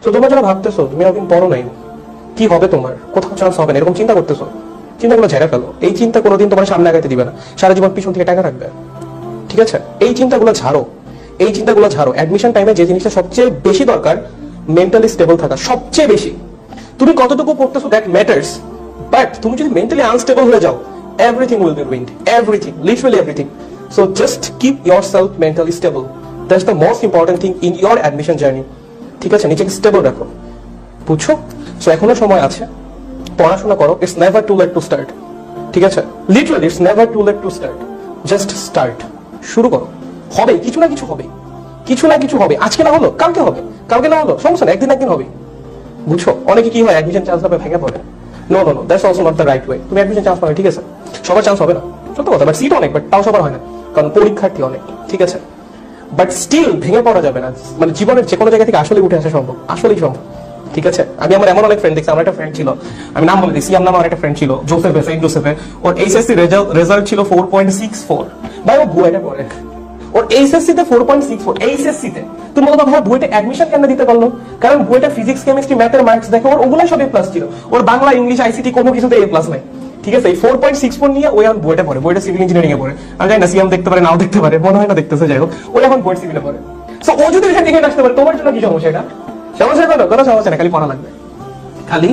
তো তোমরা যারা ভাবতেছো তুমি একদিন পড়ো নাই, কি হবে তোমার, কোথাও চান্স হবে না, এরকম চিন্তা করতেছো, চিন্তাগুলো ঝেড়ে ফেলো। এই চিন্তা কোনোদিন তোমার সামনে আগাইতে দিবে না, সারা জীবন পিছন থেকে টাকা রাখবে। ঠিক আছে, এই চিন্তাগুলো ঝাড়ো, এই চিন্তাগুলো ঝাড়ো। অ্যাডমিশন টাইমে যে জিনিসটা সবচেয়ে বেশি দরকার, মেন্টালি স্টেবল থাকা, সবচেয়ে বেশি। তুমি কতটুকু পড়তেছো দ্যাট ম্যাটার্স, বাট তুমি যদি মেন্টালি আনস্টেবল হয়ে যাও, everything will be ruined, everything, literally everything. So just keep yourself mentally stable. That's the most important thing in your admission journey. ঠিক আছে, নিজেকে স্টেবল রাখো, বুঝছো? সো এখনো সময় আছে, পড়াশোনা করো। It's never too late to start. ঠিক আছে, literally it's never too late to start. Just start, শুরু করো। হবে কিছু না কিছু, হবে কিছু না কিছু হবে। আজকে না হলো কালকে হবে, কালকে না হলো সমস্যা না, একদিন একদিন হবে। বুঝছো? অনেকে কি হয়, অ্যাডমিশন চান্স হবে ভেঙে পড়ে। No no no, that's also not the right way. তুমি অ্যাডমিশন চান্স পাবে, ঠিক আছে, সবার চান্স হবে না, সত্য কথা, বাট সিট অনেক, বাট তাও সবার হয় না, কারণ পরীক্ষার্থী অনেক। ঠিক আছে, বাট স্টিল ভেঙে পড়া যাবে না। মানে জীবনের যে কোনো জায়গা থেকে আসলে উঠে আসা সম্ভব, আসলেই সম্ভব। ঠিক আছে, আমি আমার এমন অনেক ফ্রেন্ড দেখছি। আমার একটা ফ্রেন্ড ছিল, আমি নাম বলে দিচ্ছি, আমার একটা ফ্রেন্ড ছিল জোসেফে, সেন্ট জোসেফে। ওর এইচএসসি রেজাল্ট ছিল 4.64। ভাই ও বুয়েটে পড়ে, ওর এইচএসসি তে 4.64। এইচএসসি তে তুমি বলতো ভাই বুয়েটে অ্যাডমিশন কেন দিতে পারলো? কারণ বুয়েটে ফিজিক্স, কেমিস্ট্রি, ম্যাথের মার্কস দেখে ওর ওগুলাই সব A+ ছিল। ওর বাংলা, ইংলিশ, আইসিটি কোনো কিছুতে A+ নাই। ঠিক আছে, এই 4.64 নিয়ে ওই এখন বুয়েটে পড়ে, বুয়েটে সিভিল ইঞ্জিনিয়ারিং এ পড়ে। আমি জানি না সিএম দেখতে পারে, নাও দেখতে পারে, মনে হয় না দেখতেছে, যাই হোক, ওই এখন বুয়েট সিভিলে পড়ে। সো ও যদি এখানে আসতে পারে, তোমার জন্য কি সমস্যা? এটা সমস্যা কোনো সমস্যা না, খালি পড়া লাগবে, খালি